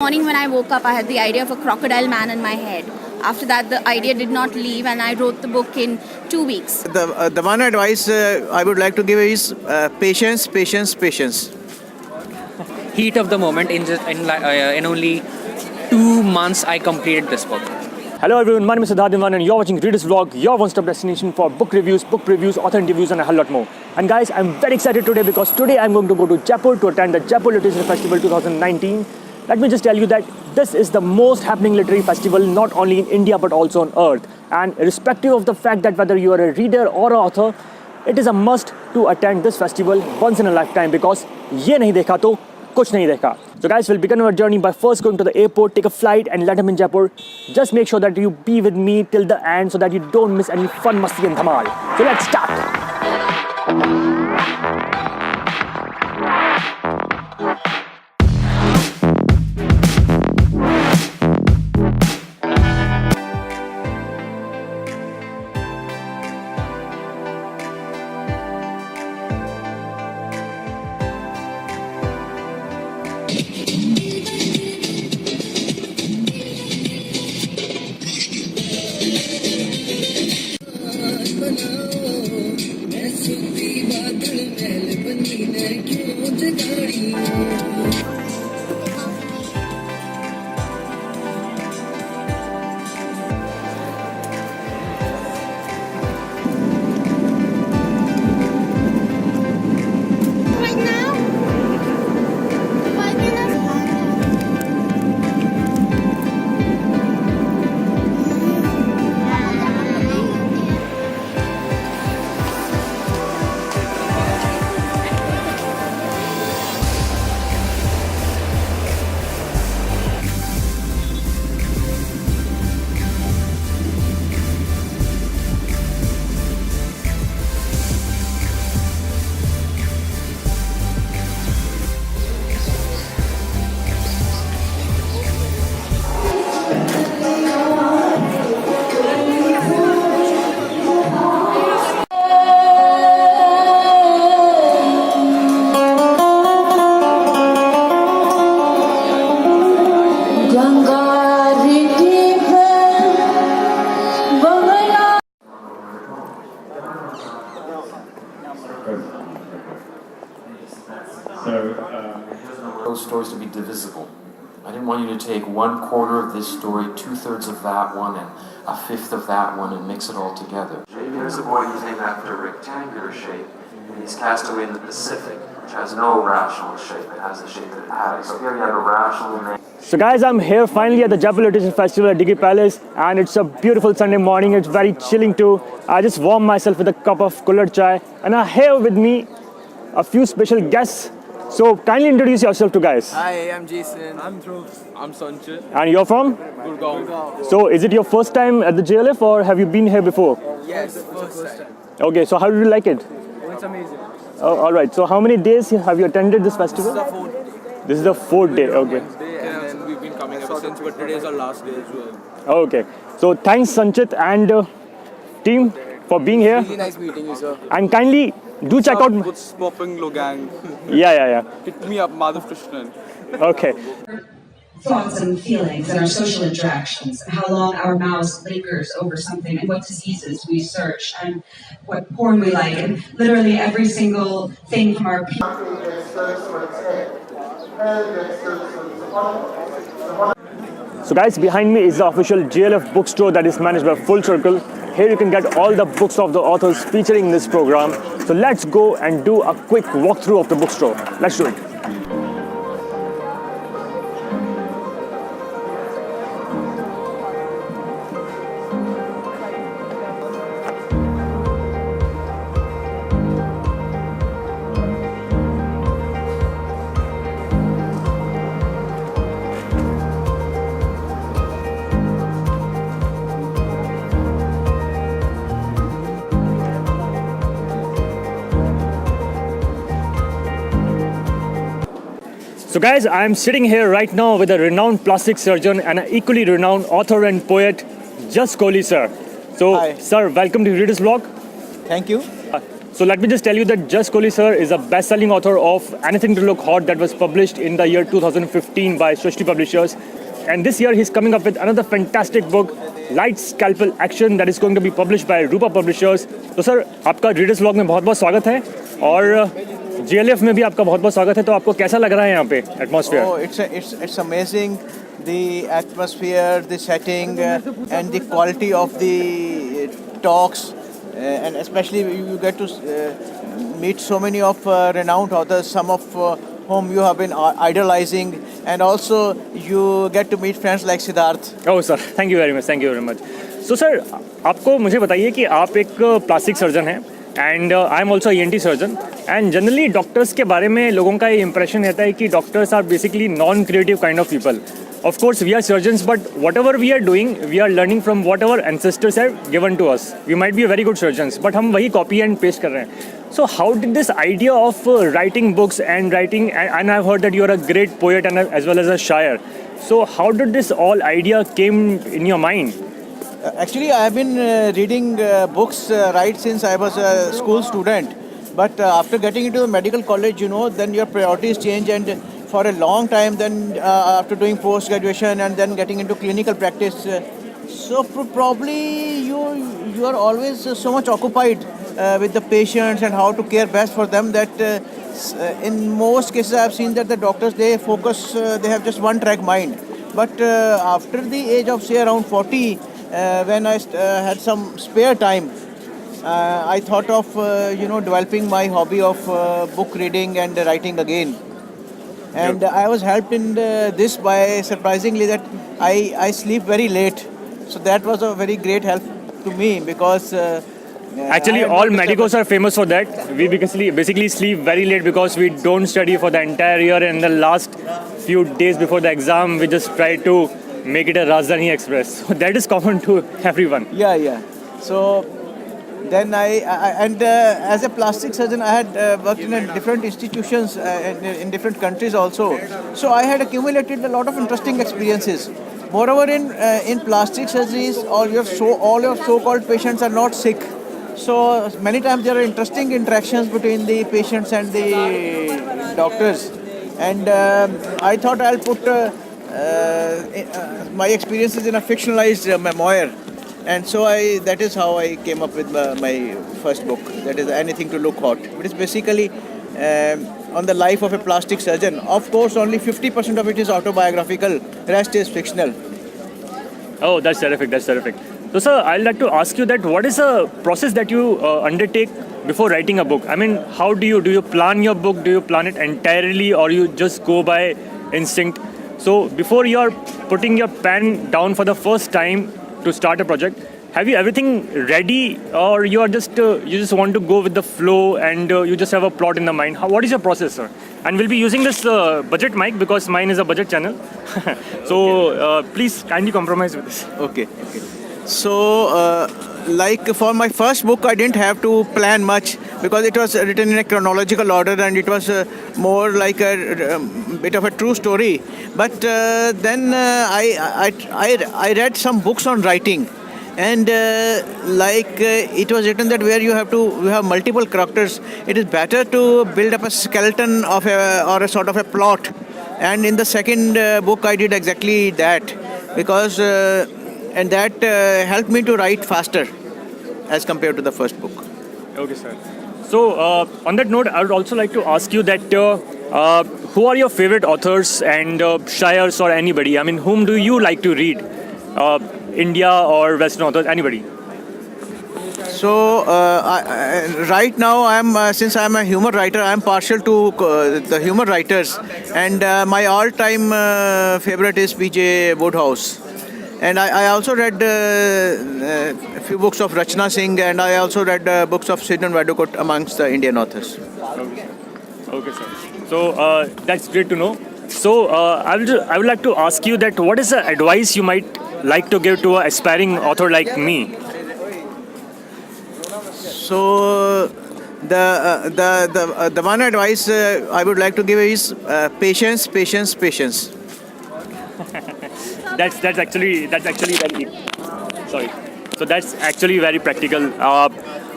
Morning when I woke up, I had the idea of a crocodile man in my head. After that, the idea did not leave, and I wrote the book in 2 weeks. The one advice I would like to give is patience, patience, patience. Heat of the moment. In only 2 months, I completed this book. Hello everyone, my name is Siddharth and you're watching Readers Vlog, your one-stop destination for book reviews, author interviews and a whole lot more. And guys, I'm very excited today because today I'm going to go to Jaipur to attend the Jaipur Literature Festival 2019. Let me just tell you that this is the most happening literary festival not only in India but also on earth. And irrespective of the fact that whether you are a reader or an author, it is a must to attend this festival once in a lifetime because ye nahi dekha to kuch nahi dekha. So guys, we'll begin our journey by first going to the airport, take a flight and land up in Jaipur. Just make sure that you be with me till the end so that you don't miss any fun, masti and dhamal. So let's start. Those stories to be divisible. I didn't want you to take 1/4 of this story, 2/3 of that one, and 1/5 of that one and mix it all together. Here's a boy who's named after a rectangular shape, and he's cast away in the Pacific, which has no rational shape. It has the shape that it has. So here you have a rational name. So guys, I'm here finally at the Jaipur Literature Festival at Diggi Palace and it's a beautiful Sunday morning. It's very chilling too. I just warmed myself with a cup of colored chai and I have with me a few special guests. So kindly introduce yourself to guys. Hi, I'm Jason. I'm Dhruv. I'm Sanchit. And you're from? Gurgaon. So is it your first time at the JLF or have you been here before? Yes, first time. Okay, so how did you like it? It's amazing. Oh, all right. So how many days have you attended this festival? This is the 4th day. This is the 4th day. Okay. And then we've been coming ever since, but today is our last day as well. Okay. So thanks Sanchit and team for being here. Really nice meeting you, sir. And kindly do check out. What's popping, Logang? Yeah. Hit me up, Madhav Krishnan. Okay. Thoughts and feelings and our social interactions, and how long our mouths lingers over something, and what diseases we search, and what porn we like, and literally every single thing from our So guys, behind me is the official JLF bookstore that is managed by Full Circle. Here you can get all the books of the authors featuring in this program. So let's go and do a quick walkthrough of the bookstore. Let's do it. So guys, I'm sitting here right now with a renowned plastic surgeon and an equally renowned author and poet, Jas Kohli, sir. So, Hi. sir, welcome to Readers Vlog. Thank you. So let me just tell you that Jas Kohli sir is a best-selling author of Anything to Look Hot that was published in the year 2015 by Srishti Publishers. And this year he's coming up with another fantastic book, Light Scalpel Action, that is going to be published by Rupa Publishers. तो sir आपका readers vlog में बहुत बहुत स्वागत है और GLF में भी आपका बहुत बहुत स्वागत है. तो आपको कैसा लग रहा है यहाँ पे atmosphere? Oh, it's amazing. The atmosphere, the setting, and the quality of the talks, and especially you get to meet so many of renowned authors, some of whom you have been idolizing, and also you get to meet friends like Siddharth. Oh sir, thank you very much, thank you very much. So sir, आपको मुझे बताइए कि आप एक plastic surgeon हैं and I am also ENT surgeon and generally doctors के बारे में लोगों का ये इंप्रेशन रहता है कि doctors are basically non creative kind of people. Of course, we are surgeons, but whatever we are doing, we are learning from whatever ancestors have given to us. We might be very good surgeons, but हम वही copy and paste कर रहे हैं. So how did this idea of writing books and writing, and I've heard that you are a great poet and as well as a shire. So how did this all idea came in your mind? Actually, I have been reading books right since I was a school student. But after getting into the medical college, then your priorities change, and for a long time, then after doing post-graduation and then getting into clinical practice, so probably you are always so much occupied with the patients and how to care best for them that in most cases I have seen that the doctors, they focus, they have just one track mind. But after the age of say around 40, when I had some spare time, I thought of developing my hobby of book reading and writing again. And I was helped in this by surprisingly that I sleep very late. So that was a very great help to me because Actually, all medicos are famous for that. We basically sleep very late because we don't study for the entire year, and the last few days before the exam, we just try to make it a Rajdhani Express. So that is common to everyone. Yeah. So then as a plastic surgeon, I had worked in different institutions in different countries also. So I had accumulated a lot of interesting experiences. Moreover, in plastic surgeries, all your so-called patients are not sick. So many times there are interesting interactions between the patients and the doctors. And I thought I'll put my experiences in a fictionalized memoir. And so that is how I came up with my first book, that is Anything to Look Hot. It is basically on the life of a plastic surgeon. Of course, only 50% of it is autobiographical, rest is fictional. Oh, that's terrific. So sir, I'd like to ask you that what is the process that you undertake before writing a book? I mean, how do you plan your book? Do you plan it entirely or you just go by instinct? So before you're putting your pen down for the first time to start a project, have you everything ready or you are just you just want to go with the flow and you just have a plot in the mind? What is your process, sir? And we'll be using this budget mic because mine is a budget channel. So please kindly compromise with this. Okay. So like for my first book, I didn't have to plan much because it was written in a chronological order and it was more like a bit of a true story. But then I read some books on writing, and it was written that where you have multiple characters, it is better to build up a skeleton of or a sort of a plot. And in the second book, I did exactly that because. And that helped me to write faster as compared to the first book. Okay, sir. So, on that note, I would also like to ask you that who are your favorite authors and shires or anybody? I mean, whom do you like to read? India or Western authors, anybody? So, right now, since I'm a humor writer, I'm partial to the humor writers. And my all-time favorite is P.J. Wodehouse. And I also read a few books of Rachna Singh, and I also read books of Sidney Vadukot amongst the Indian authors. Okay, sir. So that's great to know. So I would like to ask you that what is the advice you might like to give to an aspiring author like me? So the one advice I would like to give is patience. That's actually very sorry. So that's actually very practical.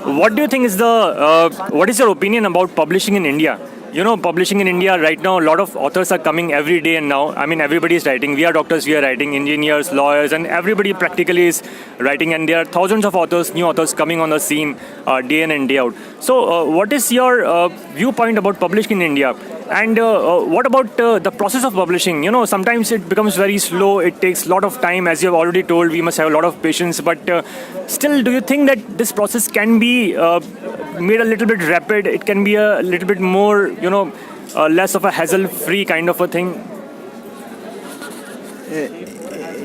what do you think is what is your opinion about publishing in India? You know, publishing in India right now, a lot of authors are coming every day and now. I mean, everybody is writing. We are doctors, we are writing, engineers, lawyers, and everybody practically is writing. And there are thousands of authors, new authors coming on the scene day in and day out. So, what is your viewpoint about publishing in India? And what about the process of publishing? You know, sometimes it becomes very slow. It takes a lot of time. As you have already told, we must have a lot of patience. But still, do you think that this process can be made a little bit rapid? It can be a little bit more, less of a hassle-free kind of a thing?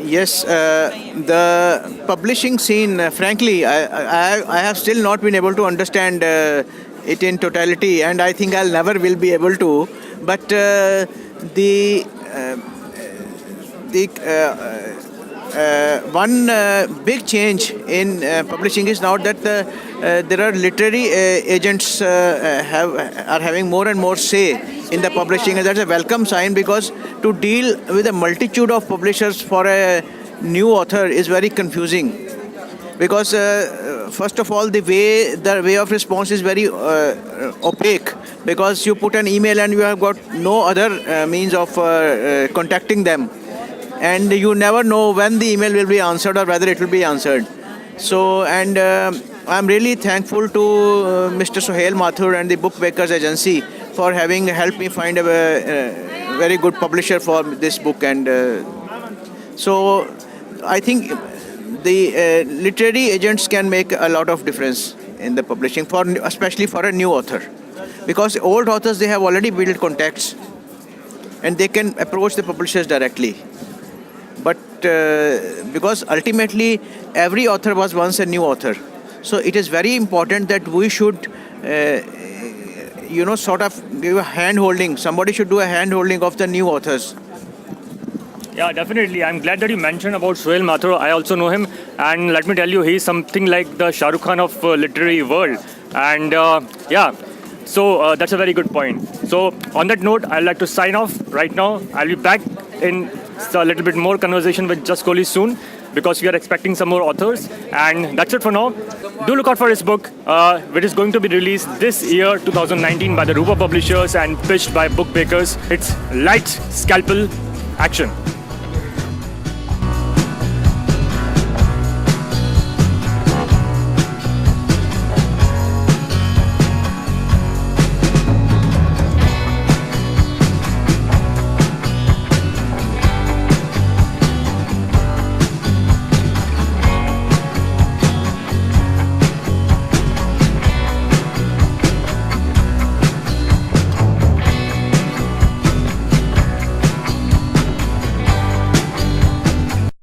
Yes, the publishing scene, frankly, I have still not been able to understand it in totality, and I think I'll never will be able to. But one big change in publishing is now that there are literary agents are having more and more say in the publishing, and that's a welcome sign, because to deal with a multitude of publishers for a new author is very confusing. Because first of all, the way of response is very opaque, because you put an email and you have got no other means of contacting them, and you never know when the email will be answered or whether it will be answered. So, and I'm really thankful to Mr. Sohail Mathur and the Bookmakers Agency for having helped me find a very good publisher for this book. And so I think the literary agents can make a lot of difference in the publishing, especially for a new author, because old authors, they have already built contacts and they can approach the publishers directly. But because ultimately every author was once a new author, so it is very important that we should sort of give a hand-holding. Somebody should do a hand-holding of the new authors. Yeah, definitely. I'm glad that you mentioned about Sohail Mathur. I also know him, and let me tell you, he's something like the Shah Rukh Khan of literary world. And so that's a very good point. So on that note, I'd like to sign off right now. I'll be back in a little bit more conversation with Jas Kohli soon, because we are expecting some more authors. And that's it for now. Do look out for his book, which is going to be released this year, 2019, by the Rupa Publishers and pitched by Bookmakers. It's Light Scalpel Action.